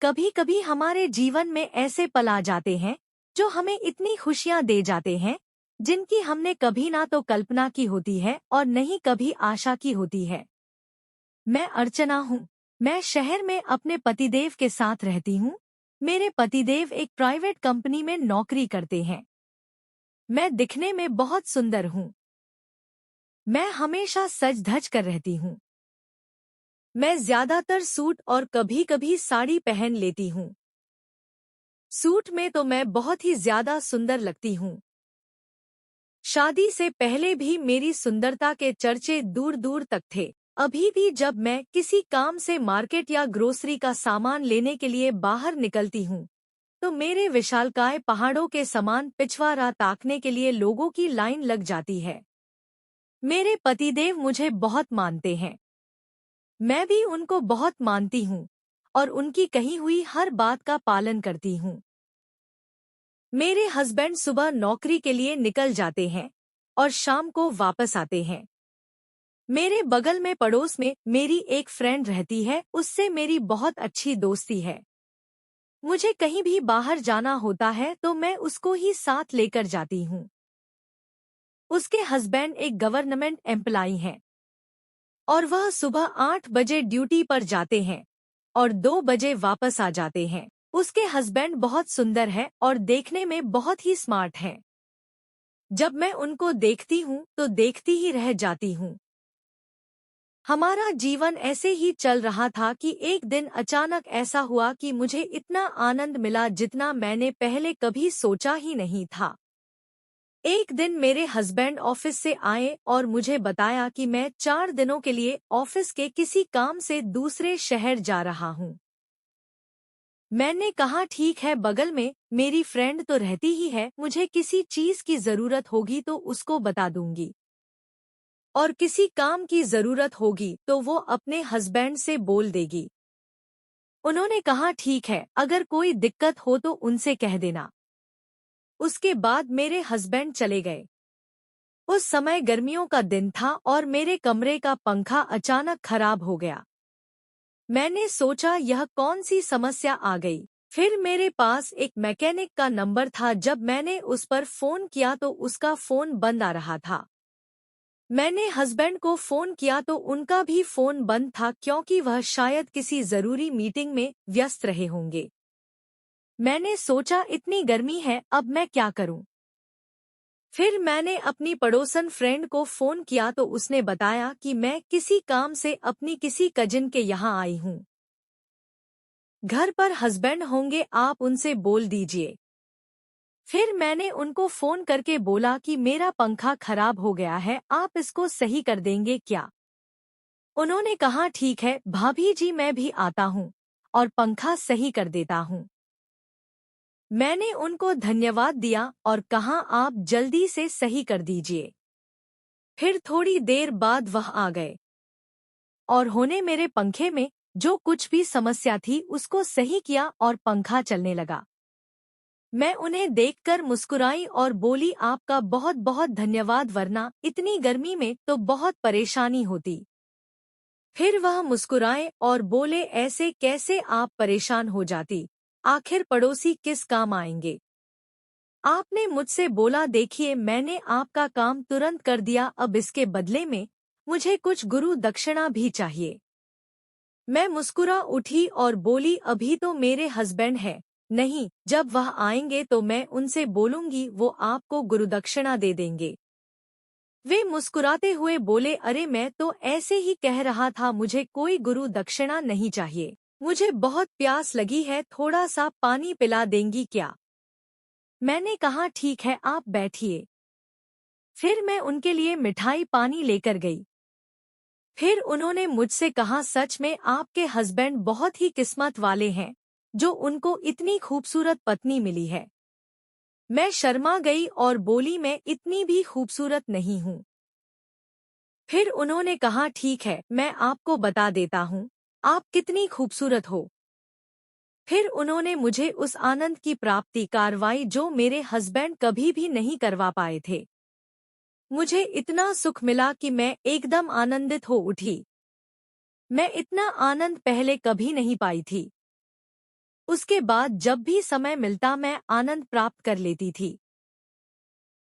कभी कभी हमारे जीवन में ऐसे पल आ जाते हैं जो हमें इतनी खुशियां दे जाते हैं जिनकी हमने कभी ना तो कल्पना की होती है और न ही कभी आशा की होती है। मैं अर्चना हूँ। मैं शहर में अपने पतिदेव के साथ रहती हूँ। मेरे पतिदेव एक प्राइवेट कंपनी में नौकरी करते हैं। मैं दिखने में बहुत सुंदर हूँ। मैं हमेशा सज धज कर रहती हूँ। मैं ज्यादातर सूट और कभी कभी साड़ी पहन लेती हूँ। सूट में तो मैं बहुत ही ज्यादा सुंदर लगती हूँ। शादी से पहले भी मेरी सुंदरता के चर्चे दूर दूर तक थे। अभी भी जब मैं किसी काम से मार्केट या ग्रोसरी का सामान लेने के लिए बाहर निकलती हूँ तो मेरे विशालकाय पहाड़ों के समान पिछवाड़ा ताकने के लिए लोगों की लाइन लग जाती है। मेरे पतिदेव मुझे बहुत मानते हैं। मैं भी उनको बहुत मानती हूँ और उनकी कही हुई हर बात का पालन करती हूँ। मेरे हस्बैंड सुबह नौकरी के लिए निकल जाते हैं और शाम को वापस आते हैं। मेरे बगल में पड़ोस में मेरी एक फ्रेंड रहती है, उससे मेरी बहुत अच्छी दोस्ती है। मुझे कहीं भी बाहर जाना होता है तो मैं उसको ही साथ लेकर जाती हूँ। उसके हस्बैंड एक गवर्नमेंट एम्प्लॉई हैं और वह सुबह 8 बजे ड्यूटी पर जाते हैं और 2 बजे वापस आ जाते हैं। उसके हस्बैंड बहुत सुंदर है और देखने में बहुत ही स्मार्ट हैं। जब मैं उनको देखती हूँ तो देखती ही रह जाती हूँ। हमारा जीवन ऐसे ही चल रहा था कि एक दिन अचानक ऐसा हुआ कि मुझे इतना आनंद मिला जितना मैंने पहले कभी सोचा ही नहीं था। एक दिन मेरे हस्बैंड ऑफिस से आए और मुझे बताया कि मैं 4 दिनों के लिए ऑफिस के किसी काम से दूसरे शहर जा रहा हूँ। मैंने कहा ठीक है, बगल में मेरी फ्रेंड तो रहती ही है, मुझे किसी चीज की जरूरत होगी तो उसको बता दूंगी और किसी काम की जरूरत होगी तो वो अपने हस्बैंड से बोल देगी। उन्होंने कहा ठीक है, अगर कोई दिक्कत हो तो उनसे कह देना। उसके बाद मेरे हस्बैंड चले गए। उस समय गर्मियों का दिन था और मेरे कमरे का पंखा अचानक खराब हो गया। मैंने सोचा यह कौन सी समस्या आ गई। फिर मेरे पास एक मैकेनिक का नंबर था। जब मैंने उस पर फोन किया तो उसका फोन बंद आ रहा था। मैंने हस्बैंड को फोन किया तो उनका भी फोन बंद था क्योंकि वह शायद किसी जरूरी मीटिंग में व्यस्त रहे होंगे। मैंने सोचा इतनी गर्मी है, अब मैं क्या करूं। फिर मैंने अपनी पड़ोसन फ्रेंड को फोन किया तो उसने बताया कि मैं किसी काम से अपनी किसी कजिन के यहाँ आई हूँ। घर पर हस्बैंड होंगे, आप उनसे बोल दीजिए। फिर मैंने उनको फोन करके बोला कि मेरा पंखा खराब हो गया है, आप इसको सही कर देंगे क्या। उन्होंने कहा ठीक है भाभी जी, मैं भी आता हूँ और पंखा सही कर देता हूँ। मैंने उनको धन्यवाद दिया और कहा आप जल्दी से सही कर दीजिए। फिर थोड़ी देर बाद वह आ गए और होने मेरे पंखे में जो कुछ भी समस्या थी उसको सही किया और पंखा चलने लगा। मैं उन्हें देखकर मुस्कुराई और बोली आपका बहुत बहुत धन्यवाद, वरना इतनी गर्मी में तो बहुत परेशानी होती। फिर वह मुस्कुराए और बोले ऐसे कैसे आप परेशान हो जाती, आखिर पड़ोसी किस काम आएंगे। आपने मुझसे बोला देखिए मैंने आपका काम तुरंत कर दिया, अब इसके बदले में मुझे कुछ गुरु दक्षिणा भी चाहिए। मैं मुस्कुरा उठी और बोली अभी तो मेरे हस्बैंड हैं, नहीं, जब वह आएंगे तो मैं उनसे बोलूंगी, वो आपको गुरुदक्षिणा दे देंगे। वे मुस्कुराते हुए बोले अरे मैं तो ऐसे ही कह रहा था, मुझे कोई गुरु दक्षिणा नहीं चाहिए, मुझे बहुत प्यास लगी है, थोड़ा सा पानी पिला देंगी क्या। मैंने कहा ठीक है, आप बैठिए। फिर मैं उनके लिए मिठाई पानी लेकर गई। फिर उन्होंने मुझसे कहा सच में आपके हस्बैंड बहुत ही किस्मत वाले हैं जो उनको इतनी खूबसूरत पत्नी मिली है। मैं शर्मा गई और बोली मैं इतनी भी खूबसूरत नहीं हूँ। फिर उन्होंने कहा ठीक है, मैं आपको बता देता हूँ आप कितनी खूबसूरत हो। फिर उन्होंने मुझे उस आनंद की प्राप्ति करवाई जो मेरे हस्बैंड कभी भी नहीं करवा पाए थे। मुझे इतना सुख मिला कि मैं एकदम आनंदित हो उठी। मैं इतना आनंद पहले कभी नहीं पाई थी। उसके बाद जब भी समय मिलता मैं आनंद प्राप्त कर लेती थी।